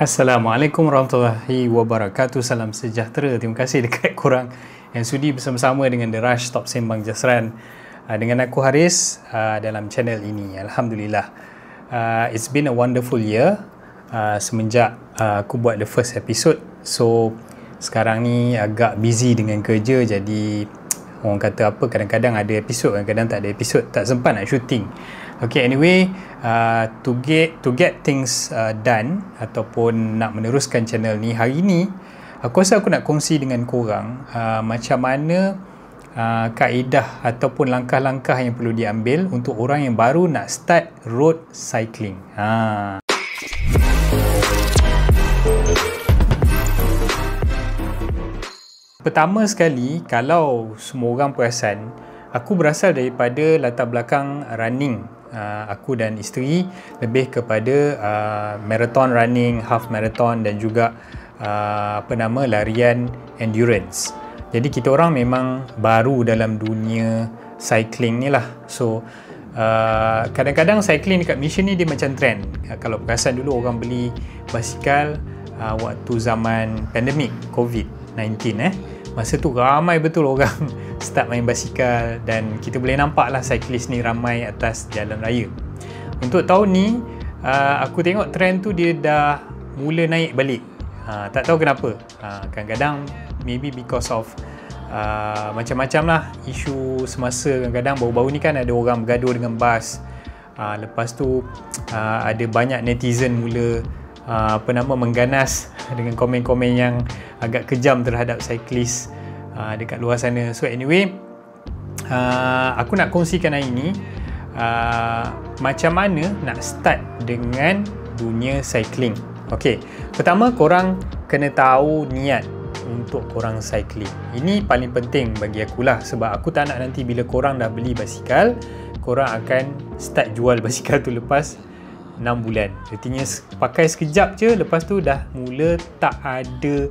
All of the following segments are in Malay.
Assalamualaikum warahmatullahi wabarakatuh. Salam sejahtera. Terima kasih dekat korang yang sudi bersama-sama dengan The Rush Top Sembang Jasran dengan aku Haris dalam channel ini. Alhamdulillah. It's been a wonderful year semenjak aku buat the first episode. So sekarang ni agak busy dengan kerja, jadi orang kata apa, kadang-kadang ada episod, kadang-kadang tak ada episod, tak sempat nak shooting. Okay, anyway, to get things done ataupun nak meneruskan channel ni, hari ni aku rasa aku nak kongsi dengan korang macam mana kaedah ataupun langkah-langkah yang perlu diambil untuk orang yang baru nak start road cycling. Pertama sekali, kalau semua orang perasan, aku berasal daripada latar belakang running. Aku dan isteri lebih kepada marathon running, half marathon dan juga larian endurance. Jadi kita orang memang baru dalam dunia cycling ni lah. So kadang-kadang cycling dekat Malaysia ni dia macam trend. Kalau perasan dulu orang beli basikal waktu zaman pandemik COVID-19 masa tu ramai betul orang start main basikal dan kita boleh nampak lah cyclist ni ramai atas jalan raya. Untuk tahun ni aku tengok trend tu dia dah mula naik balik. Tak tahu kenapa. Kadang-kadang maybe because of macam-macam lah isu semasa. Kadang-kadang baru-baru ni kan ada orang bergaduh dengan bas. Lepas tu ada banyak netizen mula mengganas dengan komen-komen yang agak kejam terhadap cyclist dekat luar sana. So anyway, aku nak kongsikan hari ni macam mana nak start dengan dunia cycling. Okay, pertama korang kena tahu niat untuk korang cycling. Ini paling penting bagi akulah, sebab aku tak nak nanti bila korang dah beli basikal, korang akan start jual basikal tu lepas 6 bulan. Artinya pakai sekejap je, lepas tu dah mula tak ada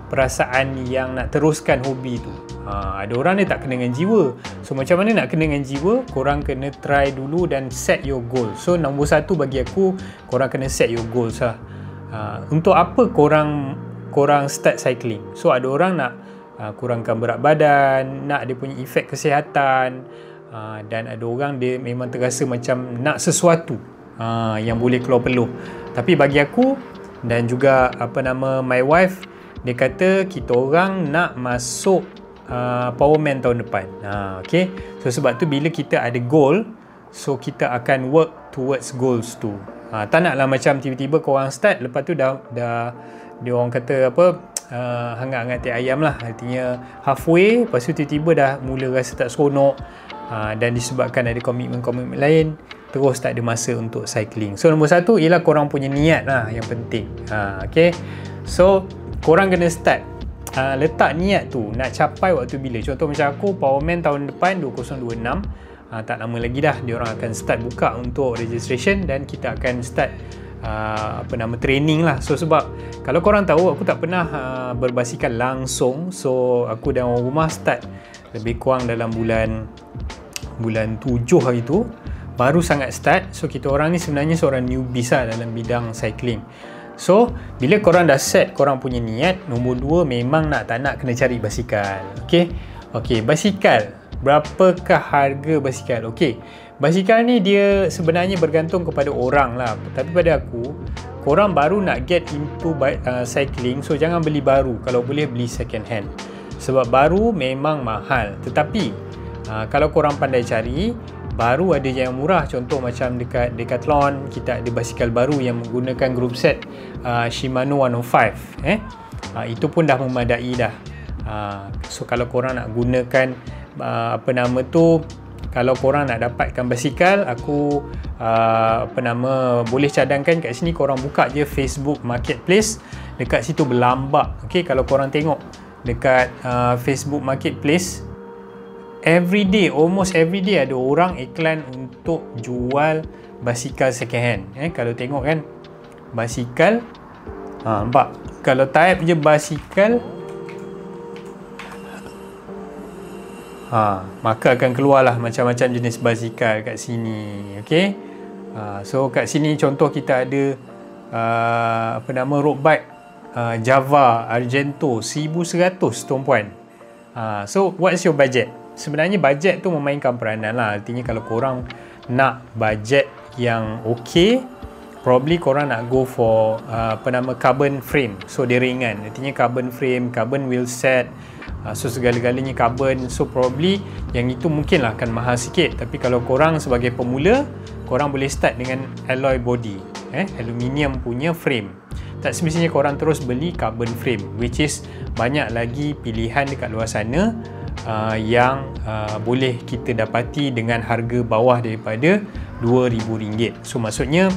perasaan yang nak teruskan hobi tu. Ada orang dia tak kena dengan jiwa. So macam mana nak kena dengan jiwa? Korang kena try dulu dan set your goal. So nombor satu bagi aku, korang kena set your goals lah. Untuk apa korang start cycling? So ada orang nak kurangkan berat badan, nak dia punya efek kesihatan, dan ada orang dia memang terasa macam nak sesuatu yang boleh keluar peluh. Tapi bagi aku dan juga my wife, dia kata kita orang nak masuk Powerman tahun depan. Okay, so sebab tu bila kita ada goal, so kita akan work towards goals tu. Tak naklah macam tiba-tiba korang start, lepas tu dah dia orang kata hangat-hangat teh ayam lah. Artinya halfway, lepas tu tiba-tiba dah mula rasa tak seronok, dan disebabkan ada komitmen-komitmen lain, terus tak ada masa untuk cycling. So nombor satu ialah korang punya niat lah yang penting. Okay, so korang kena start letak niat tu nak capai waktu bila. Contoh macam aku, Powerman tahun depan 2026, tak lama lagi dah diorang akan start buka untuk registration dan kita akan start training lah. So sebab kalau korang tahu, aku tak pernah berbasikal langsung. So aku dan orang rumah start lebih kurang dalam bulan 7 hari tu, baru sangat start. So kita orang ni sebenarnya seorang newbies lah dalam bidang cycling. So bila korang dah set korang punya niat, nombor 2 memang tak nak kena cari basikal. Okay, basikal, berapakah harga basikal? Okay, basikal ni dia sebenarnya bergantung kepada orang lah. Tapi pada aku, korang baru nak get into cycling, so jangan beli baru. Kalau boleh beli second hand, sebab baru memang mahal. Tetapi kalau korang pandai cari, baru ada yang murah. Contoh macam dekat Decathlon, kita ada basikal baru yang menggunakan group set Shimano 105. Itu pun dah memadai dah. So kalau korang nak gunakan kalau korang nak dapatkan basikal, aku boleh cadangkan kat sini, korang buka je Facebook Marketplace. Dekat situ berlambak. Okay, kalau korang tengok dekat Facebook Marketplace, almost every day ada orang iklan untuk jual basikal second hand. Kalau tengok kan, basikal, nampak? Kalau type je basikal, maka akan keluarlah macam-macam jenis basikal kat sini. Okay, so kat sini contoh kita ada road bike Java Argento 1100 tuan-puan. So what's your budget? Sebenarnya budget tu memainkan peranan lah. Artinya kalau korang nak budget yang okey, probably korang nak go for carbon frame. So dia ringan. Artinya carbon frame, carbon wheel set, so segala-galanya carbon. So probably yang itu mungkinlah akan mahal sikit. Tapi kalau korang sebagai pemula, korang boleh start dengan alloy body, aluminium punya frame. Tak semestinya korang terus beli carbon frame, which is banyak lagi pilihan dekat luar sana yang boleh kita dapati dengan harga bawah daripada RM2,000. So maksudnya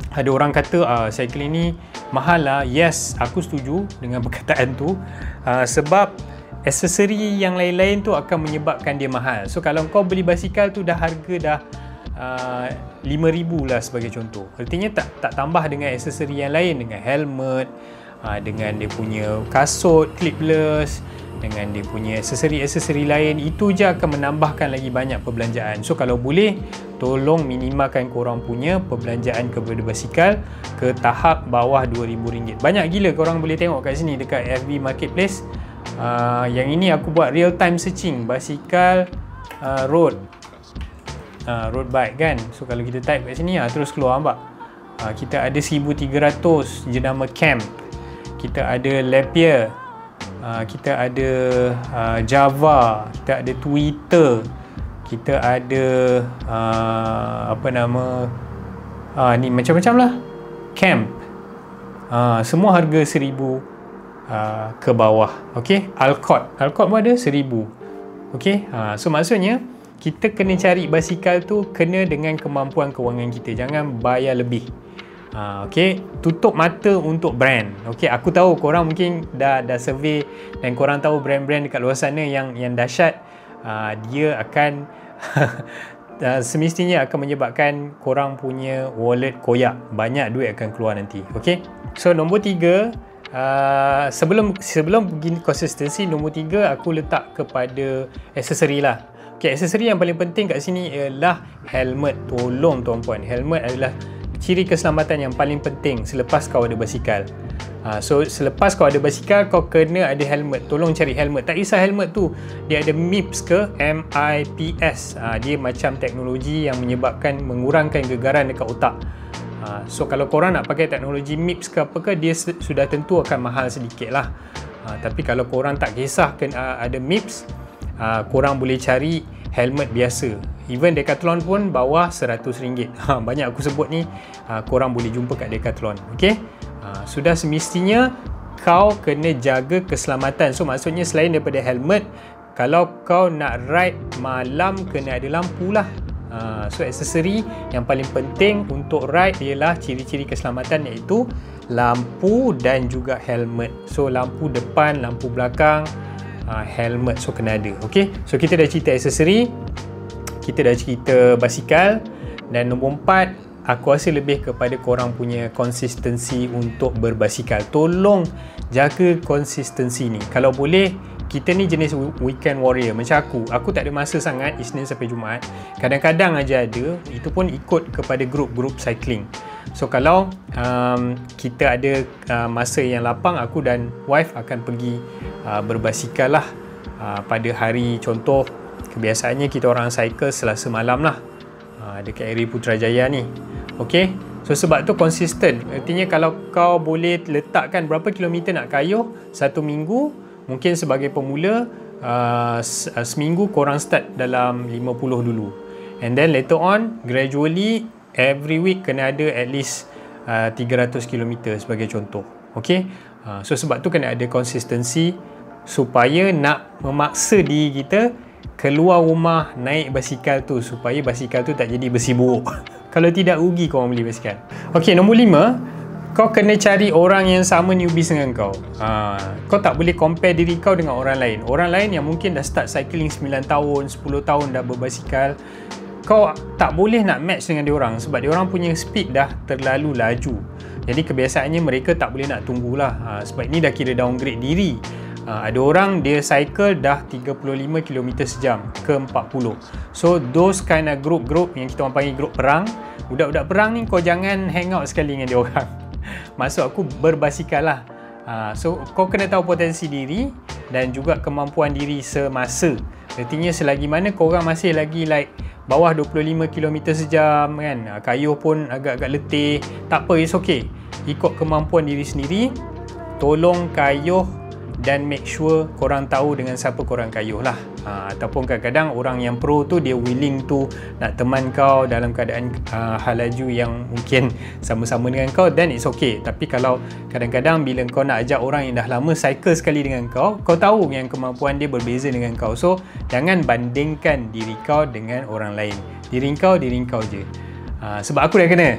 ada orang kata cycling ni mahal lah. Yes, aku setuju dengan perkataan tu, sebab aksesori yang lain-lain tu akan menyebabkan dia mahal. So kalau kau beli basikal tu harga dah RM5,000 lah sebagai contoh. Artinya tak tambah dengan aksesori yang lain, dengan helmet, dengan dia punya kasut clipless, dengan dia punya aksesori-aksesori lain, itu je akan menambahkan lagi banyak perbelanjaan. So kalau boleh, tolong minimalkan korang punya perbelanjaan kepada basikal ke tahap bawah RM2,000. Banyak gila korang boleh tengok kat sini dekat FB Marketplace. Yang ini aku buat real time searching basikal road bike kan. So kalau kita type kat sini terus keluar, nampak? Kita ada 1300 jenama Camp, kita ada Lapierre, kita ada Java, kita ada Twitter, kita ada ni macam-macam lah Camp. Semua harga 1000 ke bawah. Okey, Alcott pun ada 1000. Okey, so maksudnya kita kena cari basikal tu kena dengan kemampuan kewangan kita, jangan bayar lebih. Okey, tutup mata untuk brand. Okey, aku tahu korang mungkin dah survey dan korang tahu brand-brand dekat luar sana yang dahsyat. Dia akan semestinya akan menyebabkan korang punya wallet koyak, banyak duit akan keluar nanti. Okey, so nombor 3, sebelum begini konsistensi, nombor 3 aku letak kepada aksesori lah. Okey, aksesori yang paling penting kat sini ialah helmet. Tolong tuan-puan, helmet adalah ciri keselamatan yang paling penting selepas kau ada basikal. So selepas kau ada basikal, kau kena ada helmet. Tolong cari helmet. Tak kisah helmet tu dia ada MIPS ke MIPS, dia macam teknologi yang menyebabkan mengurangkan gegaran dekat otak. So kalau korang nak pakai teknologi MIPS ke apa ke, dia sudah tentu akan mahal sedikit lah. Tapi kalau korang tak kisah ada MIPS, korang boleh cari helmet biasa. Even Decathlon pun bawah RM100. Banyak aku sebut ni, korang boleh jumpa kat Decathlon. Okey, sudah semestinya kau kena jaga keselamatan. So maksudnya selain daripada helmet, kalau kau nak ride malam, kena ada lampu lah. So aksesori yang paling penting untuk ride ialah ciri-ciri keselamatan, iaitu lampu dan juga helmet. So lampu depan, lampu belakang, helmet, so kena ada. Okey, so kita dah cerita aksesori, kita dah cerita basikal, dan nombor 4 aku rasa lebih kepada korang punya konsistensi untuk berbasikal. Tolong jaga konsistensi ni. Kalau boleh, kita ni jenis weekend warrior macam aku tak ada masa sangat Isnin sampai Jumaat. Kadang-kadang aja ada, itu pun ikut kepada grup-grup cycling. So kalau kita ada masa yang lapang, aku dan wife akan pergi berbasikal lah pada hari, contoh kebiasaannya kita orang cycle Selasa malam lah dekat area Putrajaya ni. Okey, so sebab tu konsisten. Artinya kalau kau boleh letakkan berapa kilometer nak kayuh satu minggu, mungkin sebagai pemula seminggu korang start dalam 50 dulu, and then later on gradually every week kena ada at least 300 km sebagai contoh. Okey, so sebab tu kena ada konsistensi supaya nak memaksa diri kita keluar rumah naik basikal tu, supaya basikal tu tak jadi besi buruk. Kalau tidak, rugi kau beli basikal. Okey, nombor 5, kau kena cari orang yang sama newbies dengan kau. Kau tak boleh compare diri kau dengan orang lain. Orang lain yang mungkin dah start cycling 9 tahun, 10 tahun dah berbasikal, kau tak boleh nak match dengan dia orang, sebab dia orang punya speed dah terlalu laju. Jadi kebiasaannya mereka tak boleh nak tunggulah. Sebab ini dah kira downgrade diri. Ada orang dia cycle dah 35 km sejam ke 40. So those kind of group yang kita orang panggil group perang, budak-budak perang ni kau jangan hang out sekali dengan dia orang. Maksud aku berbasikal lah. So kau kena tahu potensi diri dan juga kemampuan diri semasa. Artinya selagi mana korang masih lagi like bawah 25 km sejam kan, kayuh pun agak-agak letih, tak apa, it's okay. Ikut kemampuan diri sendiri, tolong kayuh dan make sure korang tahu dengan siapa korang kayuh lah. Ataupun kadang-kadang orang yang pro tu dia willing tu nak teman kau dalam keadaan hal laju yang mungkin sama-sama dengan kau, then it's okay. Tapi kalau kadang-kadang bila kau nak ajak orang yang dah lama cycle sekali dengan kau, kau tahu yang kemampuan dia berbeza dengan kau. So jangan bandingkan diri kau dengan orang lain. Diri kau je. Sebab aku dah kena.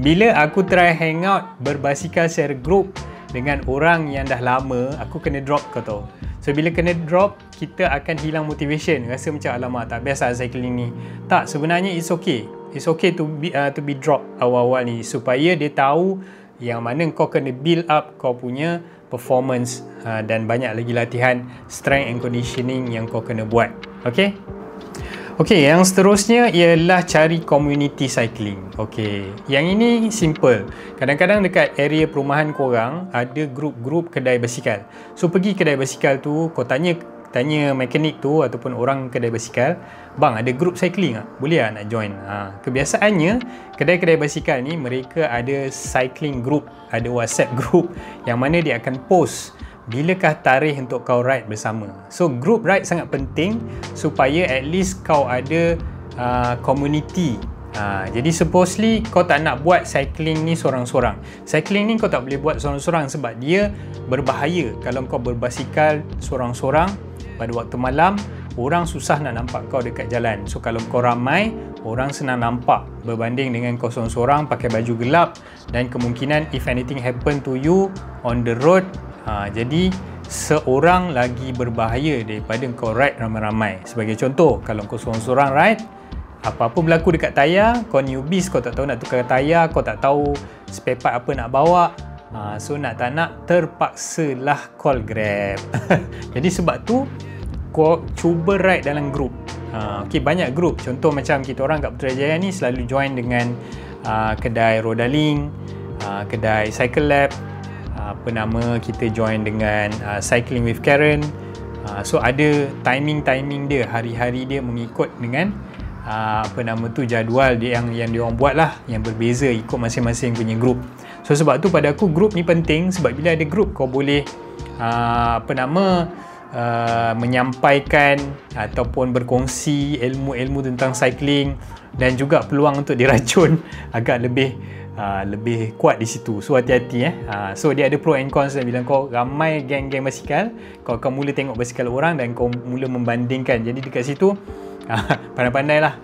Bila aku try hangout berbasikal secara group dengan orang yang dah lama, aku kena drop, kau tahu. So bila kena drop, kita akan hilang motivation. Rasa macam alamak, tak biasa cycling ni. Tak, sebenarnya it's okay. It's okay to be drop awal-awal ni, supaya dia tahu yang mana kau kena build up kau punya performance, dan banyak lagi latihan strength and conditioning yang kau kena buat. Okay? Okey, yang seterusnya ialah cari community cycling. Okey, yang ini simple. Kadang-kadang dekat area perumahan korang ada grup-grup kedai basikal. So pergi kedai basikal tu, kau tanya mekanik tu ataupun orang kedai basikal, "Bang, ada grup cycling tak? Boleh tak nak join?" Kebiasaannya kedai-kedai basikal ni mereka ada cycling group, ada WhatsApp group yang mana dia akan post bilakah tarikh untuk kau ride bersama. So group ride sangat penting supaya at least kau ada community. Jadi supposedly kau tak nak buat cycling ni sorang-sorang. Cycling ni kau tak boleh buat sorang-sorang sebab dia berbahaya. Kalau kau berbasikal sorang-sorang pada waktu malam, orang susah nak nampak kau dekat jalan. So kalau kau ramai, orang senang nampak berbanding dengan kau sorang-sorang pakai baju gelap, dan kemungkinan if anything happen to you on the road, jadi seorang lagi berbahaya daripada kau ride ramai-ramai. Sebagai contoh, kalau kau seorang-seorang ride, apa-apa berlaku dekat tayar, kau newbies, kau tak tahu nak tukar tayar, kau tak tahu spare part apa nak bawa, so nak tak nak terpaksalah call Grab. Jadi sebab tu kau cuba ride dalam group. Okay, banyak group. Contoh macam kita orang kat Putrajaya ni selalu join dengan kedai Rodaling, kedai Cycle Lab, kita join dengan Cycling with Karen. So ada timing dia, hari-hari dia mengikut dengan jadual dia yang dia orang buat lah, yang berbeza ikut masing-masing punya group. So sebab tu pada aku group ni penting, sebab bila ada group kau boleh menyampaikan ataupun berkongsi ilmu-ilmu tentang cycling, dan juga peluang untuk diracun agak lebih kuat di situ. So hati-hati so dia ada pro and cons. Bila kau ramai geng-geng basikal, kau akan mula tengok basikal orang dan kau mula membandingkan. Jadi dekat situ pandai-pandai lah.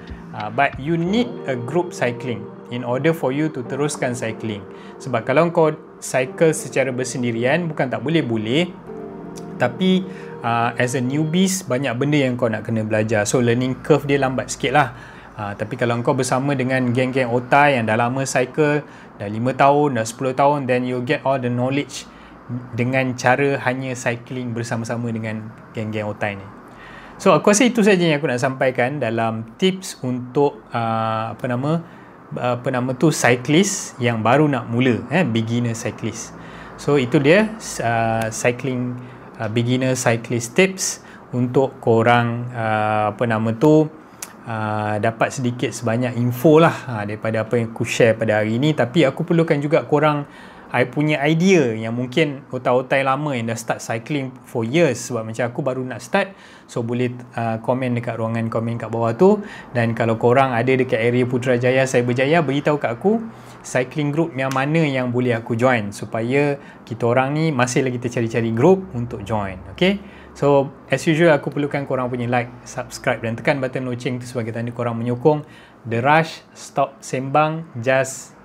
But you need a group cycling in order for you to teruskan cycling. Sebab kalau kau cycle secara bersendirian, bukan tak boleh, tapi as a newbies, banyak benda yang kau nak kena belajar. So learning curve dia lambat sikit lah. Tapi kalau kau bersama dengan geng-geng otai yang dah lama cycle, dah 5 tahun, dah 10 tahun, then you get all the knowledge dengan cara hanya cycling bersama-sama dengan geng-geng otai ni. So aku rasa itu saja yang aku nak sampaikan dalam tips untuk cyclist yang baru nak mula, beginner cyclist. So itu dia cycling beginner cyclist tips untuk korang dapat sedikit sebanyak info lah daripada apa yang aku share pada hari ini. Tapi aku perlukan juga korang punya idea yang mungkin otai-otai lama yang dah start cycling for years, sebab macam aku baru nak start. So boleh komen dekat ruangan komen kat bawah tu. Dan kalau korang ada dekat area Putrajaya, Cyberjaya, beritahu kat aku cycling group yang mana yang boleh aku join, supaya kita orang ni masih lagi tercari-cari group untuk join. Okay, so as usual aku perlukan korang punya like, subscribe dan tekan button loceng tu sebagai tanda korang menyokong The Rush. Stop sembang, just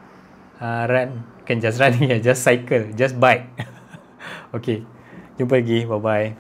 run. Bukan just running, just cycle, just bike. Okay, jumpa lagi, bye bye.